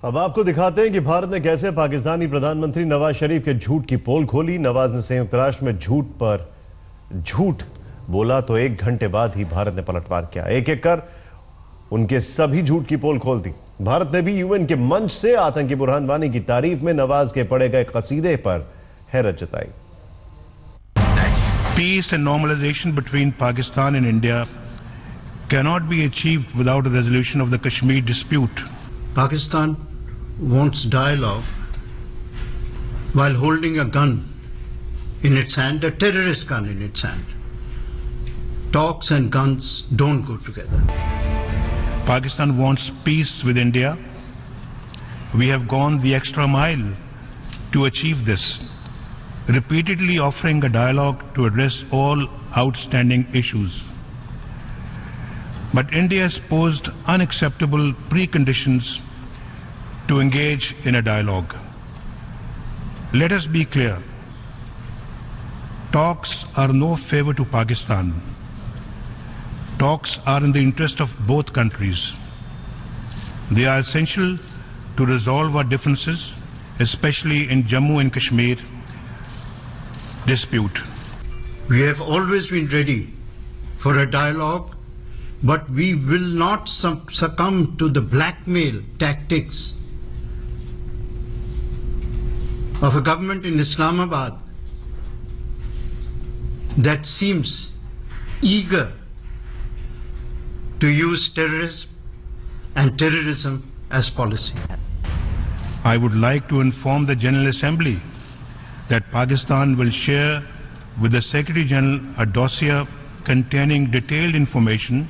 अब आपको दिखाते हैं कि भारत ने कैसे पाकिस्तानी प्रधानमंत्री नवाज शरीफ के झूठ की पोल खोली। नवाज ने संयुक्त राष्ट्र में झूठ पर झूठ बोला तो 1 घंटे बाद ही भारत ने पलटवार किया। एक एक कर उनके सभी झूठ की पोल खोल दी। भारत ने भी यूएन के मंच से आतंकी बुरहान वानी की तारीफ में नवाज के पढ़े गए कसीदे पर हैरत जताई। Peace and normalization between Pakistan and India cannot be achieved without a resolution of the Kashmir dispute. Pakistan wants dialogue while holding a gun in its hand, a terrorist gun in its hand. Talks and guns don't go together. Pakistan wants peace with India. We have gone the extra mile to achieve this, repeatedly offering a dialogue to address all outstanding issues. But India has posed unacceptable preconditions to engage in a dialogue. Let us be clear. Talks are no favor to Pakistan. Talks are in the interest of both countries. They are essential to resolve our differences, especially in Jammu and Kashmir dispute. We have always been ready for a dialogue, but we will not succumb to the blackmail tactics of a government in Islamabad that seems eager to use terrorism and terrorism as policy. I would like to inform the General Assembly that Pakistan will share with the Secretary General a dossier containing detailed information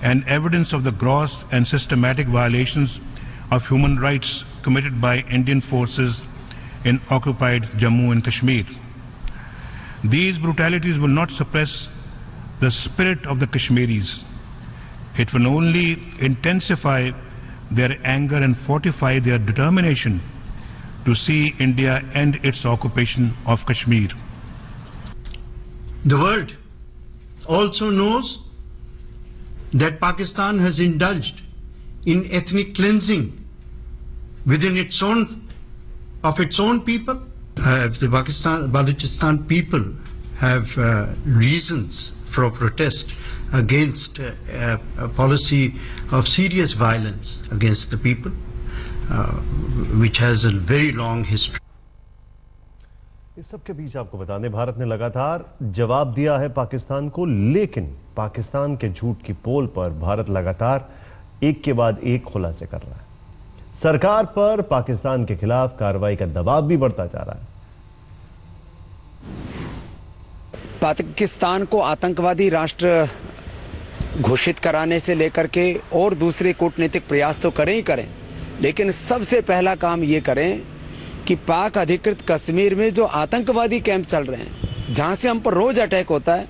and evidence of the gross and systematic violations of human rights committed by Indian forces in occupied Jammu and Kashmir. These brutalities will not suppress the spirit of the Kashmiris. It will only intensify their anger and fortify their determination to see India end its occupation of Kashmir. The world also knows that Pakistan has indulged in ethnic cleansing within its own people. The Balochistan people have reasons for protest against a policy of serious violence against the people, which has a very long history. इस सब के बीच आपको बता दें, भारत ने लगातार जवाब दिया है पाकिस्तान को, लेकिन पाकिस्तान के झूठ की पोल पर भारत लगातार एक के बाद एक खुलासे कर रहा है। सरकार पर पाकिस्तान के खिलाफ कार्रवाई का दबाव भी बढ़ता जा रहा है। पाकिस्तान को आतंकवादी राष्ट्र घोषित कराने से लेकर के और दूसरे कूटनीतिक प्रयास तो करें ही करें, लेकिन सबसे पहला काम ये करें कि पाक अधिकृत कश्मीर में जो आतंकवादी कैंप चल रहे हैं, जहां से हम पर रोज अटैक होता है,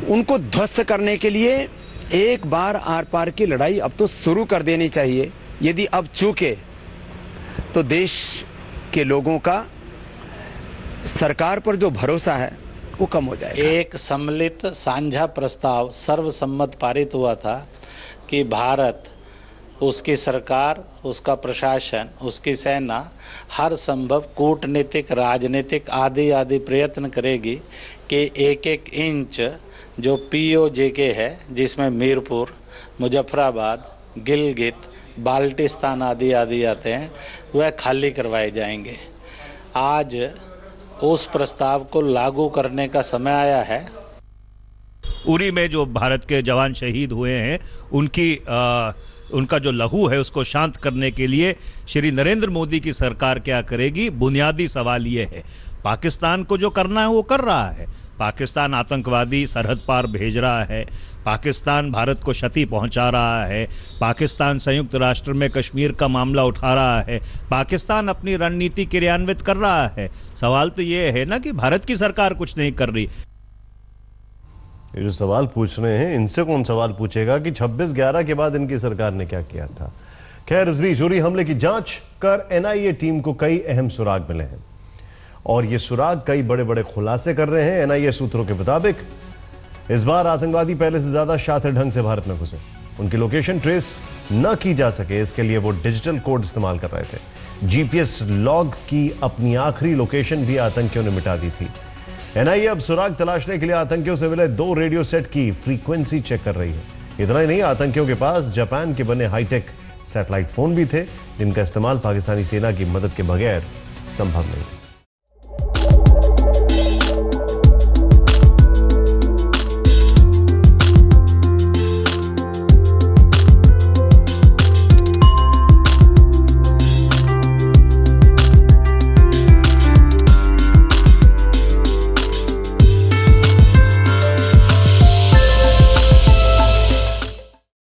उनको ध्वस्त करने के लिए एक बार आर पार की लड़ाई अब तो शुरू कर देनी चाहिए। यदि अब चूके तो देश के लोगों का सरकार पर जो भरोसा है वो कम हो जाएगा। एक सम्मिलित साझा प्रस्ताव सर्वसम्मत पारित हुआ था कि भारत, उसकी सरकार, उसका प्रशासन, उसकी सेना हर संभव कूटनीतिक, राजनीतिक आदि प्रयत्न करेगी कि एक एक इंच जो POJK है, जिसमें मीरपुर, मुजफ्फराबाद, गिलगित, बाल्टिस्तान आदि आते हैं, वह खाली करवाए जाएंगे। आज उस प्रस्ताव को लागू करने का समय आया है। उरी में जो भारत के जवान शहीद हुए हैं, उनका जो लहू है उसको शांत करने के लिए श्री नरेंद्र मोदी की सरकार क्या करेगी? बुनियादी सवाल ये है। पाकिस्तान को जो करना है वो कर रहा है। पाकिस्तान आतंकवादी सरहद पार भेज रहा है, पाकिस्तान भारत को क्षति पहुंचा रहा है, पाकिस्तान संयुक्त राष्ट्र में कश्मीर का मामला उठा रहा है, पाकिस्तान अपनी रणनीति क्रियान्वित कर रहा है। सवाल तो ये है ना कि भारत की सरकार कुछ नहीं कर रही। ये जो सवाल पूछ रहे हैं, इनसे कौन सवाल पूछेगा कि 26/11 के बाद इनकी सरकार ने क्या किया था। खैर, इस बीच उरी हमले की जांच कर NIA टीम को कई अहम सुराग मिले हैं और ये सुराग कई बड़े बड़े खुलासे कर रहे हैं। NIA सूत्रों के मुताबिक इस बार आतंकवादी पहले से ज्यादा शातिर ढंग से भारत में घुसे। उनकी लोकेशन ट्रेस न की जा सके, इसके लिए वो डिजिटल कोड इस्तेमाल कर रहे थे। जीपीएस लॉग की अपनी आखिरी लोकेशन भी आतंकियों ने मिटा दी थी। एनआईए अब सुराग तलाशने के लिए आतंकियों से मिले 2 रेडियो सेट की फ्रीक्वेंसी चेक कर रही है। इतना ही नहीं, आतंकियों के पास जापान के बने हाईटेक सैटेलाइट फोन भी थे, जिनका इस्तेमाल पाकिस्तानी सेना की मदद के बगैर संभव नहीं।